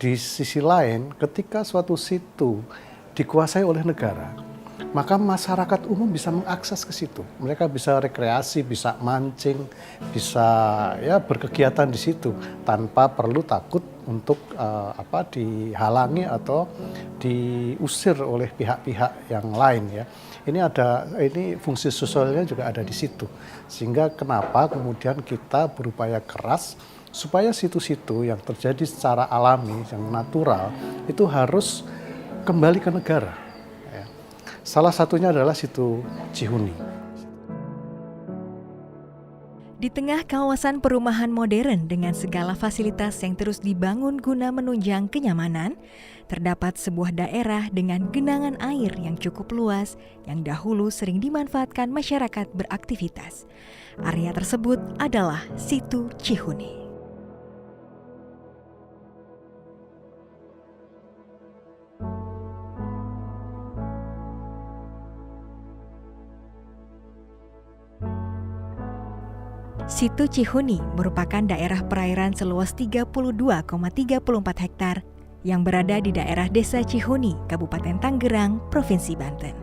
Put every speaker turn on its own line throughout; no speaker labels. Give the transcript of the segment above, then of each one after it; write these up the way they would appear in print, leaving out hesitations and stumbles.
Di sisi lain, ketika suatu situ dikuasai oleh negara, maka masyarakat umum bisa mengakses ke situ. Mereka bisa rekreasi, bisa mancing, bisa ya berkegiatan di situ tanpa perlu takut untuk dihalangi atau diusir oleh pihak-pihak yang lain ya. Ini fungsi sosialnya juga ada di situ. Sehingga kenapa kemudian kita berupaya keras supaya situ-situ yang terjadi secara alami, yang natural, itu harus kembali ke negara. Ya. Salah satunya adalah situ Cihuni.
Di tengah kawasan perumahan modern dengan segala fasilitas yang terus dibangun guna menunjang kenyamanan, terdapat sebuah daerah dengan genangan air yang cukup luas yang dahulu sering dimanfaatkan masyarakat beraktivitas. Area tersebut adalah situ Cihuni. Situ Cihuni merupakan daerah perairan seluas 32,34 hektar yang berada di daerah Desa Cihuni, Kabupaten Tanggerang, Provinsi Banten.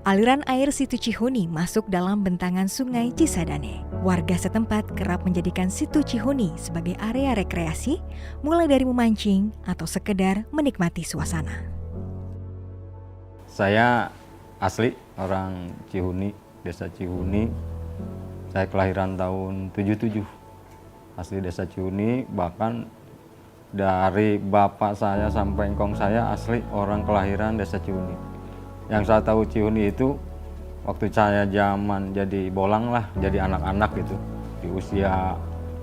Aliran air Situ Cihuni masuk dalam bentangan Sungai Cisadane. Warga setempat kerap menjadikan Situ Cihuni sebagai area rekreasi, mulai dari memancing atau sekedar menikmati suasana.
Saya asli orang Cihuni, Desa Cihuni. Saya kelahiran tahun 77, asli Desa Cihuni, bahkan dari bapak saya sampai engkong saya asli orang kelahiran Desa Cihuni. Yang saya tahu Cihuni itu waktu saya zaman jadi bolang lah, jadi anak-anak gitu, di usia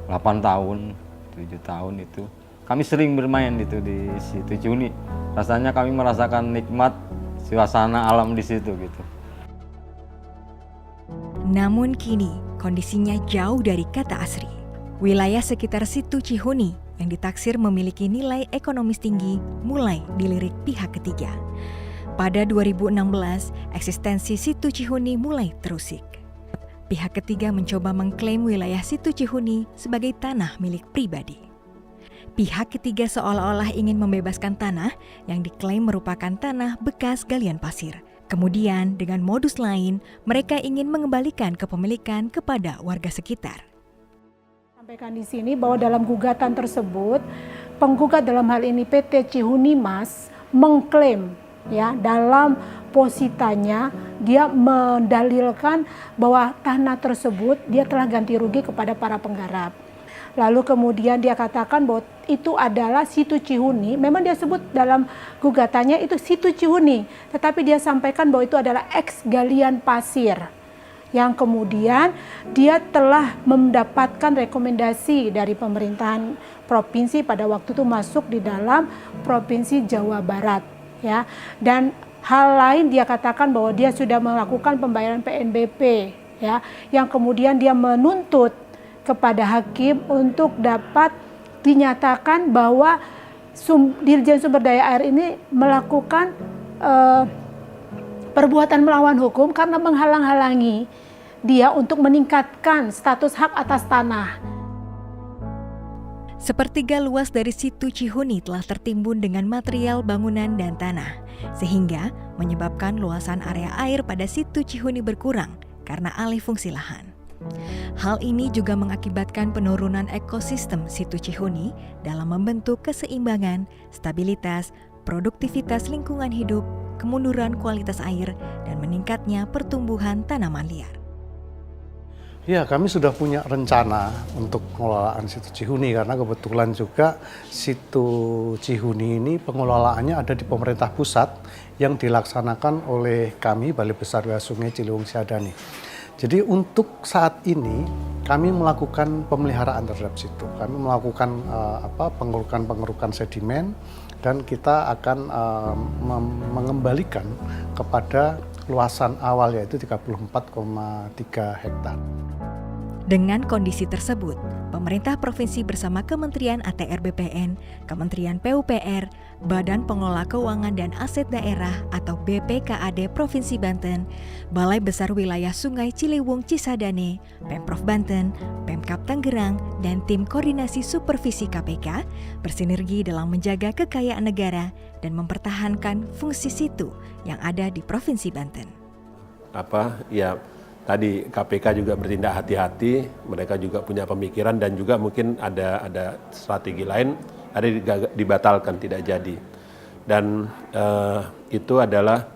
8 tahun, 7 tahun itu. Kami sering bermain itu di situ Cihuni. Rasanya kami merasakan nikmat suasana alam di situ gitu.
Namun kini kondisinya jauh dari kata asri. Wilayah sekitar Situ Cihuni yang ditaksir memiliki nilai ekonomis tinggi mulai dilirik pihak ketiga. Pada 2016, eksistensi Situ Cihuni mulai terusik. Pihak ketiga mencoba mengklaim wilayah Situ Cihuni sebagai tanah milik pribadi. Pihak ketiga seolah-olah ingin membebaskan tanah yang diklaim merupakan tanah bekas galian pasir. Kemudian dengan modus lain, mereka ingin mengembalikan kepemilikan kepada warga sekitar.
Sampaikan di sini bahwa dalam gugatan tersebut, penggugat dalam hal ini PT Cihuni Mas mengklaim ya dalam positanya dia mendalilkan bahwa tanah tersebut dia telah ganti rugi kepada para penggarap. Lalu kemudian dia katakan bahwa itu adalah Situ Cihuni. Memang dia sebut dalam gugatannya itu Situ Cihuni. Tetapi dia sampaikan bahwa itu adalah eks galian pasir. Yang kemudian dia telah mendapatkan rekomendasi dari pemerintahan provinsi pada waktu itu masuk di dalam Provinsi Jawa Barat. Ya. Dan hal lain dia katakan bahwa dia sudah melakukan pembayaran PNBP. Ya, yang kemudian dia menuntut kepada hakim untuk dapat dinyatakan bahwa Dirjen Sumber Daya Air ini melakukan perbuatan melawan hukum karena menghalang-halangi dia untuk meningkatkan status hak atas tanah.
Sepertiga luas dari Situ Cihuni telah tertimbun dengan material bangunan dan tanah, sehingga menyebabkan luasan area air pada Situ Cihuni berkurang karena alih fungsi lahan. Hal ini juga mengakibatkan penurunan ekosistem Situ Cihuni dalam membentuk keseimbangan, stabilitas, produktivitas lingkungan hidup, kemunduran kualitas air, dan meningkatnya pertumbuhan tanaman liar.
Ya, kami sudah punya rencana untuk pengelolaan Situ Cihuni karena kebetulan juga Situ Cihuni ini pengelolaannya ada di pemerintah pusat yang dilaksanakan oleh kami Balai Besar Wilayah Sungai Ciliwung Cisadane. Jadi untuk saat ini kami melakukan pemeliharaan terhadap situ. Kami melakukan pengerukan sedimen dan kita akan mengembalikan kepada luasan awal yaitu 34,3 hektar.
Dengan kondisi tersebut, pemerintah provinsi bersama Kementerian ATR BPN, Kementerian PUPR, Badan Pengelola Keuangan dan Aset Daerah atau BPKAD Provinsi Banten, Balai Besar Wilayah Sungai Ciliwung Cisadane, Pemprov Banten, Pemkab Tangerang, dan Tim Koordinasi Supervisi KPK bersinergi dalam menjaga kekayaan negara dan mempertahankan fungsi situ yang ada di Provinsi Banten.
Tadi KPK juga bertindak hati-hati, mereka juga punya pemikiran dan juga mungkin ada strategi lain, ada dibatalkan, tidak jadi. Dan itu adalah,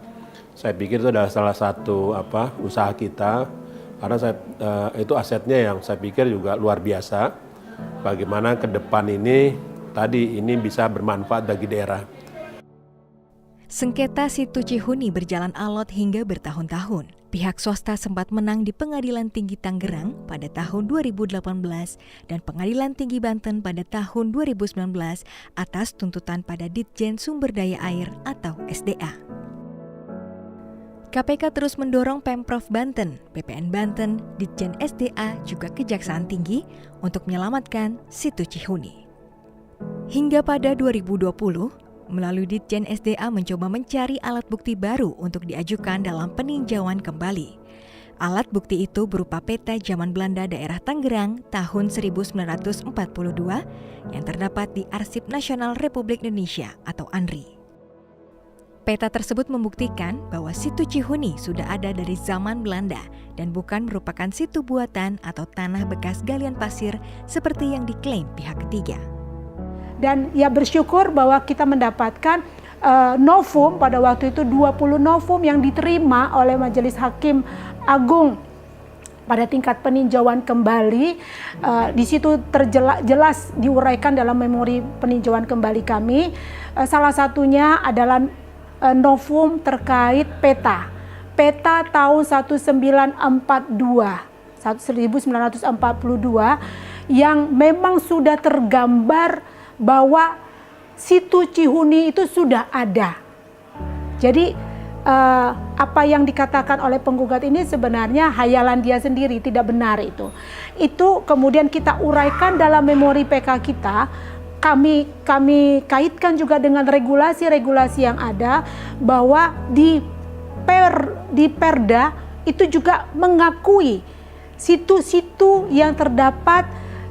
saya pikir itu adalah salah satu usaha kita, karena itu asetnya yang saya pikir juga luar biasa. Bagaimana ke depan ini bisa bermanfaat bagi daerah.
Sengketa situ Cihuni berjalan alot hingga bertahun-tahun. Pihak swasta sempat menang di Pengadilan Tinggi Tangerang pada tahun 2018 dan Pengadilan Tinggi Banten pada tahun 2019 atas tuntutan pada Ditjen Sumber Daya Air atau SDA. KPK terus mendorong Pemprov Banten, BPN Banten, Ditjen SDA juga Kejaksaan Tinggi untuk menyelamatkan situ Cihuni. Hingga pada 2020, melalui Ditjen SDA mencoba mencari alat bukti baru untuk diajukan dalam peninjauan kembali. Alat bukti itu berupa peta zaman Belanda daerah Tangerang tahun 1942 yang terdapat di Arsip Nasional Republik Indonesia atau ANRI. Peta tersebut membuktikan bahwa situ Cihuni sudah ada dari zaman Belanda dan bukan merupakan situ buatan atau tanah bekas galian pasir seperti yang diklaim pihak ketiga.
Dan bersyukur bahwa kita mendapatkan novum pada waktu itu 20 novum yang diterima oleh Majelis Hakim Agung pada tingkat peninjauan kembali. Di situ jelas diuraikan dalam memori peninjauan kembali kami. Salah satunya adalah novum terkait peta tahun 1942 yang memang sudah tergambar bahwa situ Cihuni itu sudah ada. Jadi apa yang dikatakan oleh penggugat ini sebenarnya hayalan dia sendiri, tidak benar itu. Itu kemudian kita uraikan dalam memori PK kita. Kami kaitkan juga dengan regulasi-regulasi yang ada bahwa di Perda itu juga mengakui situ-situ yang terdapat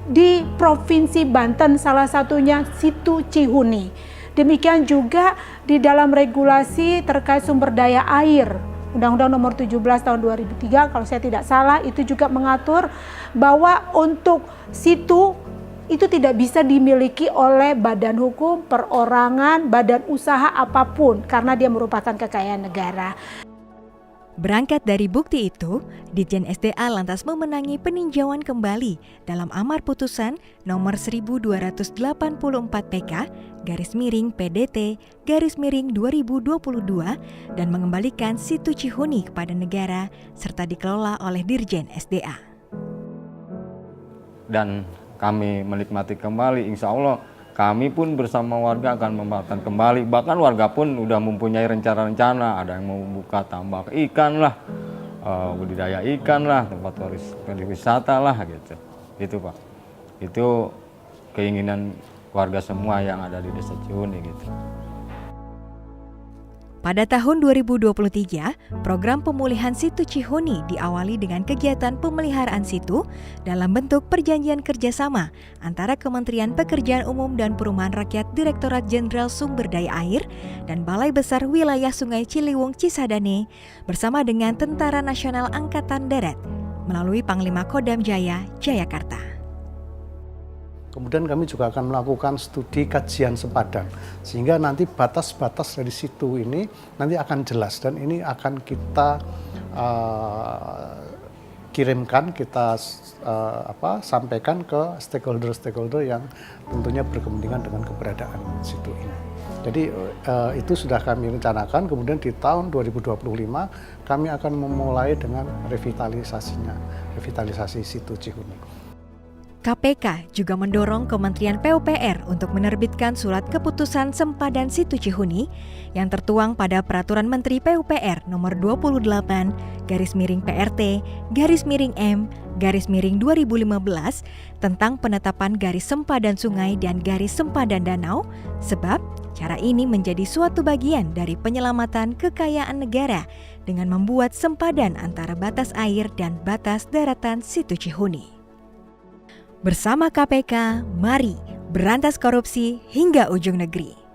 di Provinsi Banten, salah satunya situ Cihuni. Demikian juga di dalam regulasi terkait sumber daya air, Undang-Undang Nomor 17 Tahun 2003 kalau saya tidak salah, itu juga mengatur bahwa untuk situ itu tidak bisa dimiliki oleh badan hukum, perorangan, badan usaha apapun karena dia merupakan kekayaan negara.
Berangkat dari bukti itu, Ditjen SDA lantas memenangi peninjauan kembali dalam amar putusan nomor 1284 PK /PDT/2022 dan mengembalikan situ Cihuni kepada negara serta dikelola oleh Dirjen SDA.
Dan kami menikmati kembali, insya Allah kami pun bersama warga akan memanfaatkan kembali. Bahkan warga pun udah mempunyai rencana-rencana, ada yang mau buka tambak ikan lah, budidaya ikan lah, tempat wisata lah gitu. Itu Pak, itu keinginan warga semua yang ada di Desa Cihuni gitu.
Pada tahun 2023, program pemulihan situ Cihuni diawali dengan kegiatan pemeliharaan situ dalam bentuk perjanjian kerjasama antara Kementerian Pekerjaan Umum dan Perumahan Rakyat Direktorat Jenderal Sumber Daya Air dan Balai Besar Wilayah Sungai Ciliwung Cisadane bersama dengan Tentara Nasional Angkatan Darat melalui Panglima Kodam Jaya, Jayakarta.
Kemudian kami juga akan melakukan studi kajian sepadan, sehingga nanti batas-batas dari situ ini nanti akan jelas dan ini akan kita kirimkan, kita sampaikan ke stakeholder-stakeholder yang tentunya berkepentingan dengan keberadaan situ ini. Jadi itu sudah kami rencanakan, kemudian di tahun 2025 kami akan memulai dengan revitalisasi situ Cihuni.
KPK juga mendorong Kementerian PUPR untuk menerbitkan surat keputusan sempadan situ Cihuni yang tertuang pada Peraturan Menteri PUPR Nomor 28/PRT/M/2015 tentang penetapan garis sempadan sungai dan garis sempadan danau, sebab Cara ini menjadi suatu bagian dari penyelamatan kekayaan negara dengan membuat sempadan antara batas air dan batas daratan Situ Cihuni. Bersama KPK, mari berantas korupsi hingga ujung negeri.